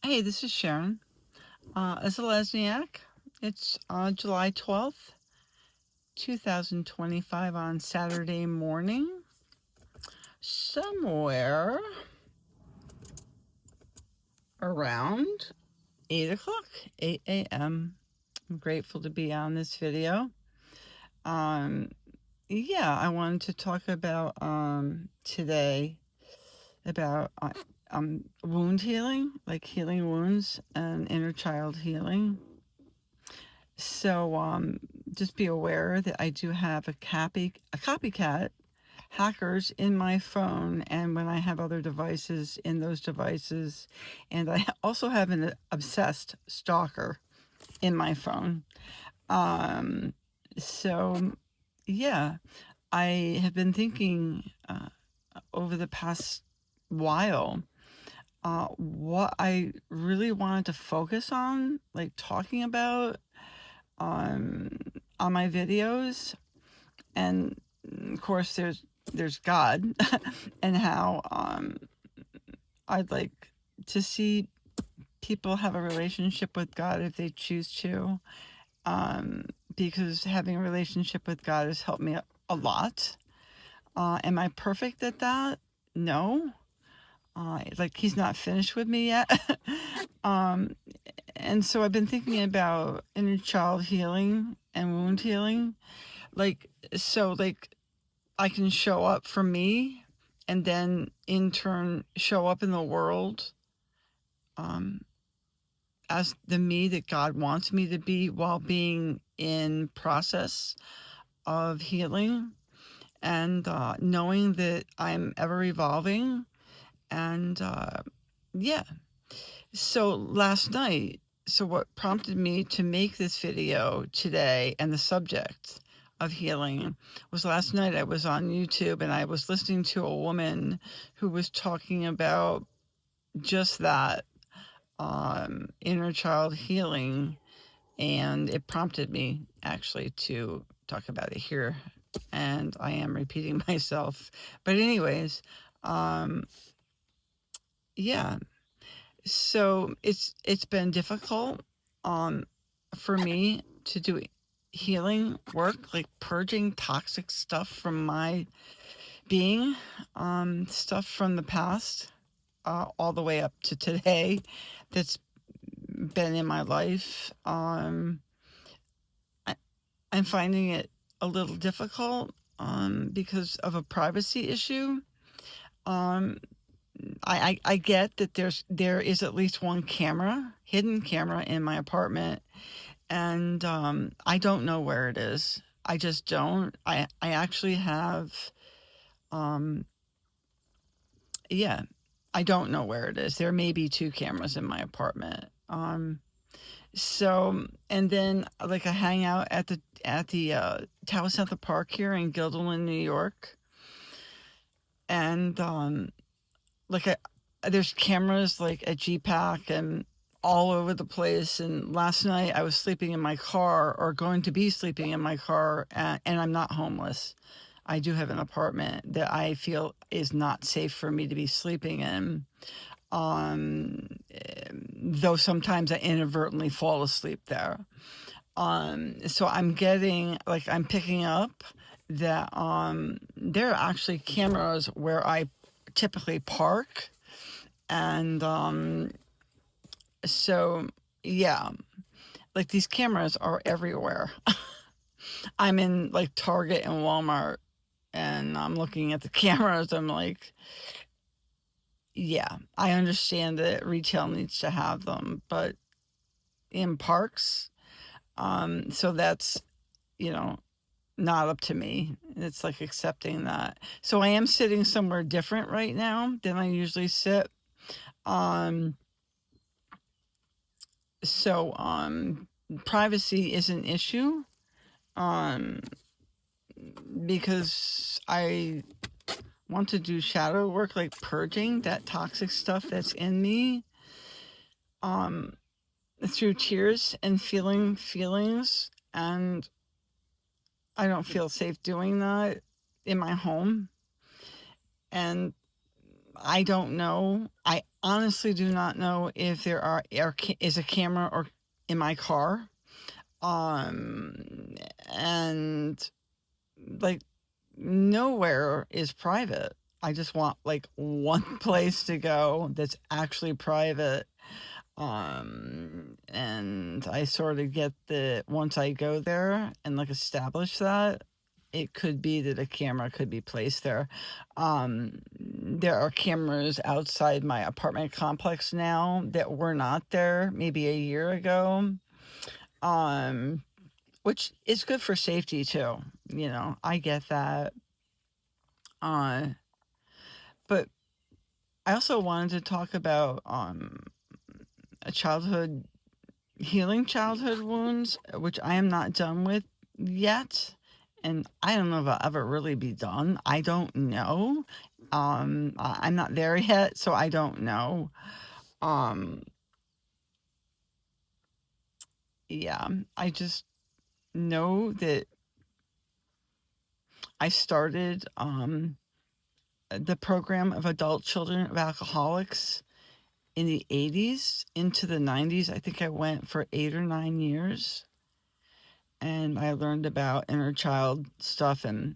Hey, this is Sharon. As a Lesniak, it's July 12th, 2025 on Saturday morning. Somewhere around 8 o'clock, 8 a.m. I'm grateful to be on this video. Yeah, I wanted to talk about today about wound healing, like healing wounds and inner child healing. So just be aware that I do have a copycat hackers in my phone, and when I have other devices in those devices, and I also have an obsessed stalker in my phone. So yeah, I have been thinking over the past while what I really wanted to focus on, like talking about on my videos. And of course there's God and how I'd like to see people have a relationship with God if they choose to, because having a relationship with God has helped me a lot. Am I perfect at that? No. Like he's not finished with me yet. And so I've been thinking about inner child healing and wound healing. Like, so like I can show up for me and then in turn show up in the world as the me that God wants me to be while being in process of healing, and knowing that I'm ever evolving. And yeah, so last night, so what prompted me to make this video today and the subject of healing was last night I was on YouTube and I was listening to a woman who was talking about just that, inner child healing, and it prompted me actually to talk about it here. And I am repeating myself, but anyways, um, yeah. So it's been difficult for me to do healing work, like purging toxic stuff from my being, stuff from the past, all the way up to today that's been in my life. I'm finding it a little difficult because of a privacy issue. Um, I get that there is at least one hidden camera in my apartment, and I don't know where it is. I just don't. I actually have, um, yeah, I don't know where it is. There may be two cameras in my apartment. So, and then like I hang out at the Tower Center Park here in Guilderland, New York, and like there's cameras like at GPAC and all over the place. And last night I was sleeping in my car, or going to be sleeping in my car, and I'm not homeless. I do have an apartment that I feel is not safe for me to be sleeping in. Um, though sometimes I inadvertently fall asleep there. So I'm picking up that there are actually cameras where I typically park, and so yeah, like these cameras are everywhere. I'm in like Target and Walmart, and I'm looking at the cameras. I'm like, yeah, I understand that retail needs to have them, but in parks, so that's, you know, not up to me. It's like accepting that. So I am sitting somewhere different right now than I usually sit. Um, so privacy is an issue, um, because I want to do shadow work, like purging that toxic stuff that's in me, um, through tears and feeling feelings. And I don't feel safe doing that in my home. And I don't know. I honestly do not know if is a camera or in my car. Um, and like nowhere is private. I just want like one place to go that's actually private. And I sort of get that once I go there and like establish that, it could be that a camera could be placed there. There are cameras outside my apartment complex now that were not there maybe a year ago. Which is good for safety too. You know, I get that. Uh, but I also wanted to talk about a childhood healing childhood wounds, which I am not done with yet. And I don't know if I'll ever really be done. I don't know. I'm not there yet, so I don't know. Um, yeah, I just know that I started the program of adult children of alcoholics in the 80s into the 90s. I think I went for 8 or 9 years, and I learned about inner child stuff and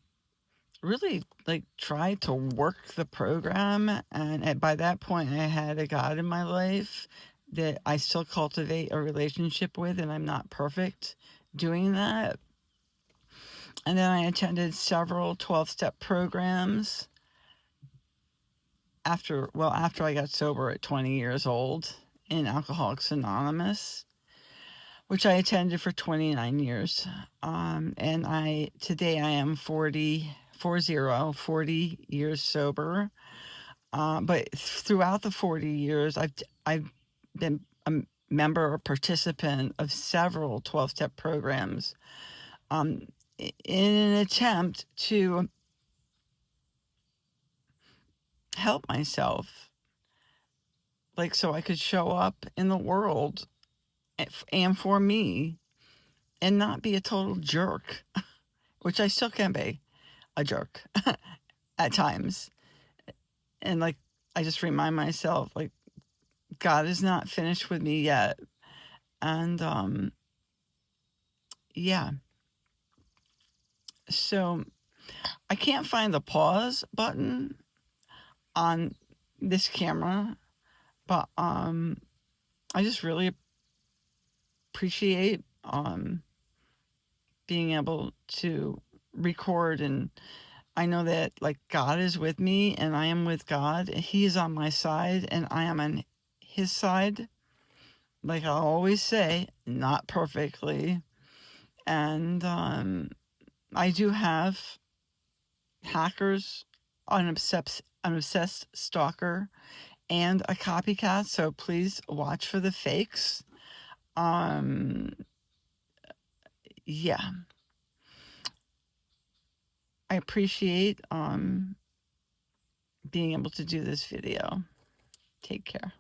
really like tried to work the program. And by that point, I had a God in my life that I still cultivate a relationship with, and I'm not perfect doing that. And then I attended several 12-step programs after I got sober at 20 years old in Alcoholics Anonymous, which I attended for 29 years. And today I am 40 years sober. But throughout the 40 years, I've been a member or participant of several 12-step programs, in an attempt to help myself, like so I could show up in the world and for me and not be a total jerk, which I still can be a jerk at times. And like, I just remind myself, like, God is not finished with me yet. And yeah. So I can't find the pause button on this camera, but I just really appreciate being able to record, and I know that like God is with me and I am with God. He is on my side and I am on his side. Like I always say, not perfectly. And I do have hackers, an obsessed stalker, and a copycat. So please watch for the fakes. Um, yeah, I appreciate being able to do this video. Take care.